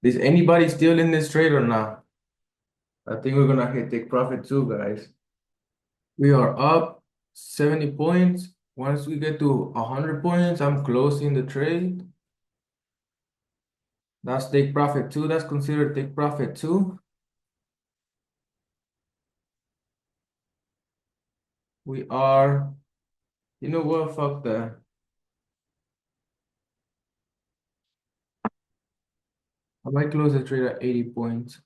Is anybody still in this trade or not? I think we're gonna hit take profit too, guys. We are up 70 points. Once we get to 100 points, I'm closing the trade. That's take profit too. That's considered take profit too. We are, you know what? Fuck that. I might close the trade at 80 points.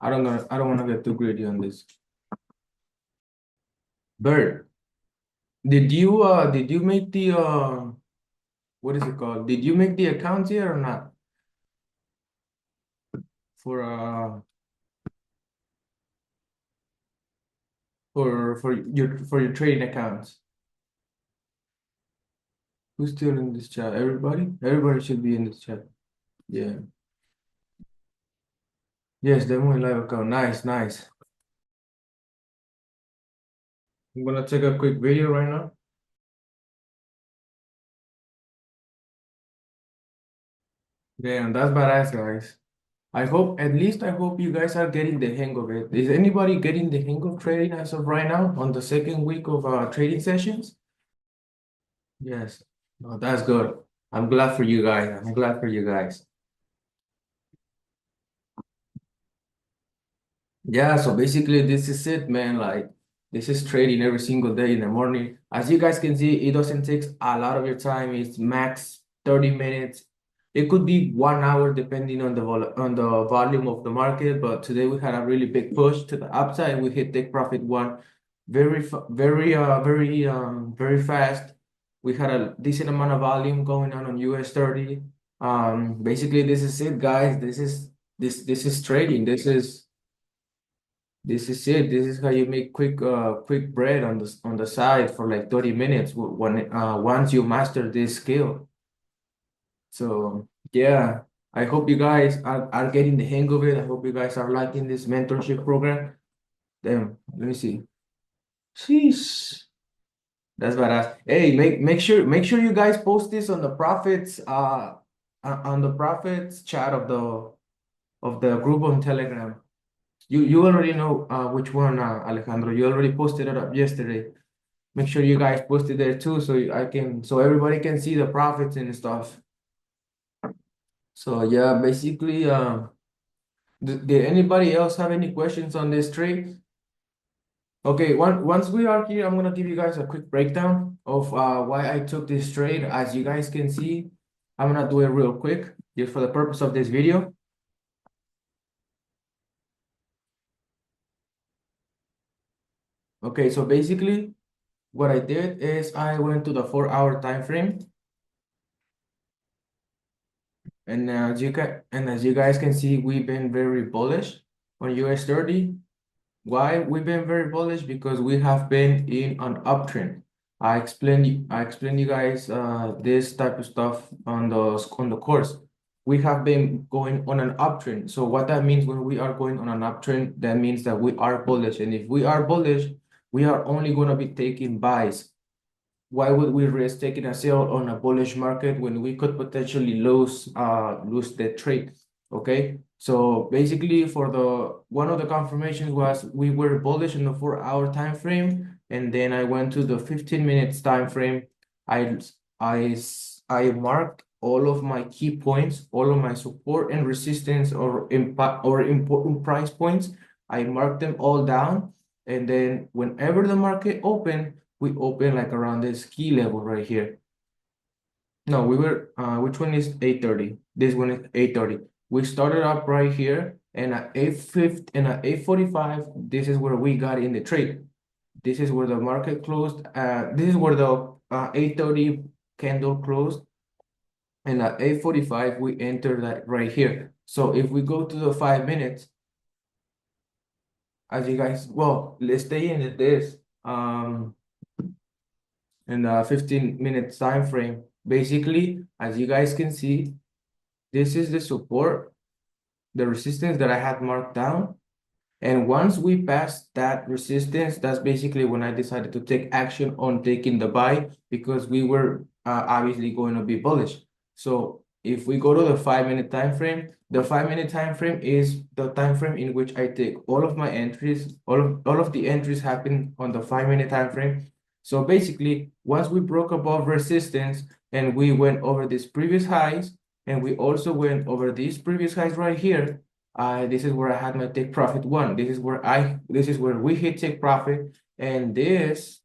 I don't wanna get too greedy on this. Bert, did you make the what is it called? Did you make the account yet or not? For for your trading accounts. Who's still in this chat? Everybody? Everybody should be in this chat. Yeah. Yes, demo in live account. Nice, nice. I'm gonna take a quick video right now. Damn, that's badass, guys. At least I hope you guys are getting the hang of it. Is anybody getting the hang of trading as of right now on the second week of trading sessions? Yes. No, that's good. I'm glad for you guys. I'm glad for you guys. Yeah, so basically this is it, man. Like this is trading every single day in the morning. As you guys can see, it doesn't take a lot of your time. It's max 30 minutes. It could be 1 hour depending on on the volume of the market. But today we had a really big push to the upside. We hit take profit one very fast. We had a decent amount of volume going on US 30. Basically this is it, guys. This is trading. This is it. This is how you make quick bread on the side for like 30 minutes when once you master this skill. So yeah, I hope you guys are getting the hang of it. I hope you guys are liking this mentorship program. Damn, let me see. Sheesh. That's badass. Hey, make sure you guys post this on the profits on the profits chat of the group on Telegram. You already know which one, Alejandro. You already posted it up yesterday. Make sure you guys post it there too, so everybody can see the profits and stuff. So yeah, basically, did anybody else have any questions on this trade? Okay, once we are here, I'm gonna give you guys a quick breakdown of why I took this trade. As you guys can see, I'm gonna do it real quick just for the purpose of this video. Okay, so basically, what I did is I went to the 4 hour time frame. And as you guys can see, we've been very bullish on US 30. Why we've been very bullish? Because we have been in an uptrend. I explained you guys this type of stuff on the course. We have been going on an uptrend. So what that means when we are going on an uptrend, that means that we are bullish. And if we are bullish, we are only going to be taking buys. Why would we risk taking a sale on a bullish market when we could potentially lose the trade? Okay, so basically for the one of the confirmations was we were bullish in the 4 hour time frame, and then I went to the 15 minutes time frame. I I marked all of my key points, all of my support and resistance or impact or important price points. I marked them all down, and then whenever the market opened, we open like around this key level right here. No, we were, which one is 830? This one is 830. We started up right here, and at 8:50 and at 8:45, this is where we got in the trade. This is where the market closed. This is where the 8:30 candle closed, and at 8:45 we entered that right here. So if we go to the 5 minutes, as you guys, well, let's stay in this. In the 15 minutes time frame. Basically, as you guys can see, this is the support, the resistance that I had marked down. And once we pass that resistance, that's basically when I decided to take action on taking the buy because we were obviously going to be bullish. So if we go to the 5 minute time frame, the 5 minute time frame is the time frame in which I take all of my entries, all of the entries happen on the 5 minute time frame. So basically, once we broke above resistance and we went over these previous highs, and we also went over these previous highs right here, this is where I had my take profit one. This is where we hit take profit, and this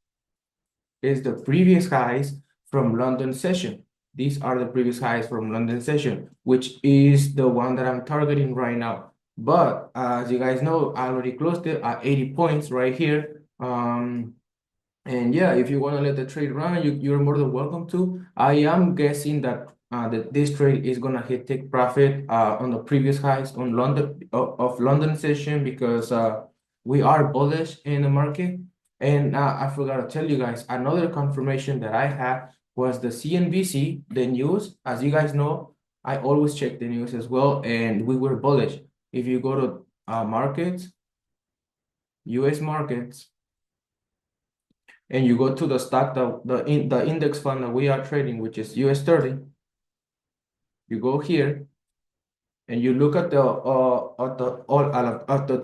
is the previous highs from London session. These are the previous highs from London session, which is the one that I'm targeting right now. But as you guys know, I already closed it at 80 points right here. And yeah, if you want to let the trade run, you're more than welcome to. I am guessing that this trade is gonna hit take profit on the previous highs on London session, because we are bullish in the market. And I forgot to tell you guys, another confirmation that I had was the CNBC, the news. As you guys know, I always check the news as well, and we were bullish. If you go to markets, US markets, and you go to the stock, the index fund that we are trading, which is US 30, you go here and you look at the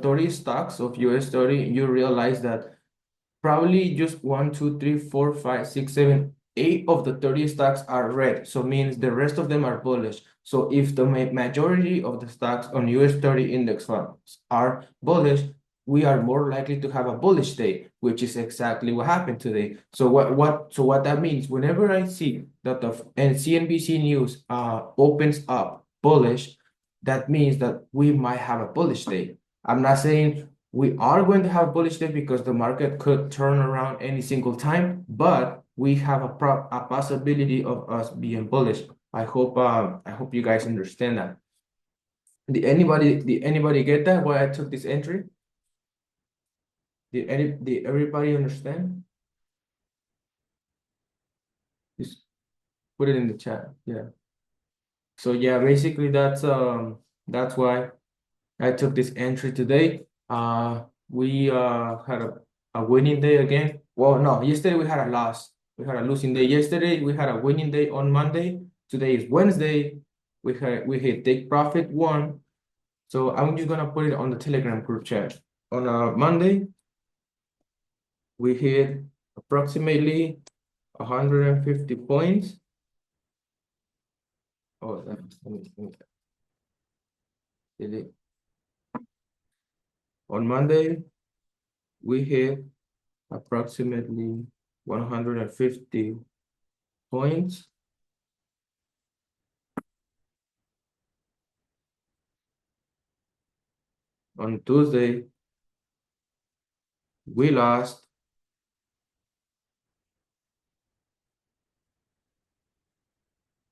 30 stocks of US 30, you realize that probably just 8 of the 30 stocks are red. So means the rest of them are bullish. So if the majority of the stocks on US 30 index funds are bullish, we are more likely to have a bullish day, which is exactly what happened today. So what that means, whenever I see that the CNBC news opens up bullish, that means that we might have a bullish day. I'm not saying we are going to have a bullish day, because the market could turn around any single time, but we have a possibility of us being bullish. I hope you guys understand that. Did anybody get that, why I took this entry? Did everybody understand? Just put it in the chat. Yeah. So yeah, basically that's why I took this entry today. We had a winning day again. Well, no, yesterday we had a loss. We had a losing day yesterday. We had a winning day on Monday. Today is Wednesday. We hit take profit one. So I'm just gonna put it on the Telegram group chat. On Monday, we hit approximately 150 points. Oh, delete. On Monday, we hit approximately 150 points. On Tuesday, we lost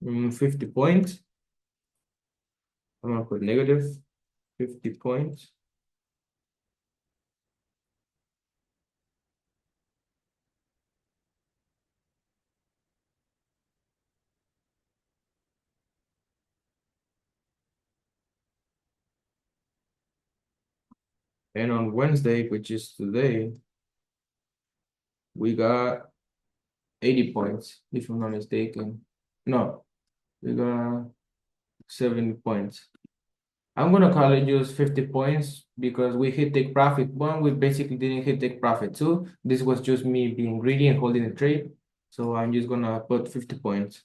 50 points. I'm gonna put negative 50 points. And on Wednesday, which is today, we got 80 points, if I'm not mistaken. No, we got 70 points. I'm gonna call it just 50 points, because we hit take profit one. We basically didn't hit take profit two. This was just me being greedy and holding the trade. So I'm just gonna put 50 points.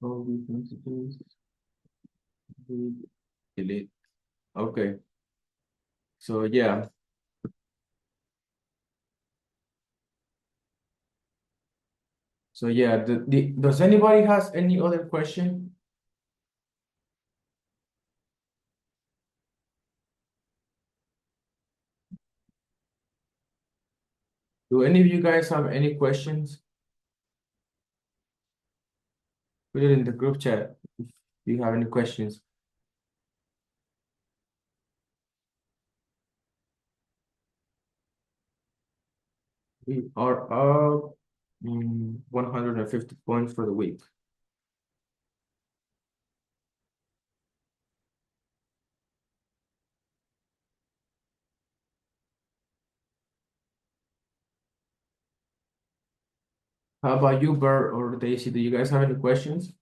All these messages. Delete. Okay. So yeah. So yeah, does anybody has any other question? Do any of you guys have any questions? Put it in the group chat if you have any questions. We are up 150 points for the week. How about you, Bert or Daisy? Do you guys have any questions?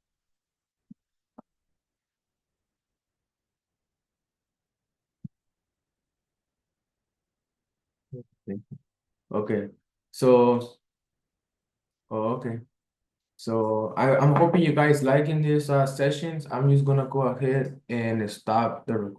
Okay. Okay. So, oh, okay. So I'm hoping you guys liking these sessions. I'm just gonna go ahead and stop the recording.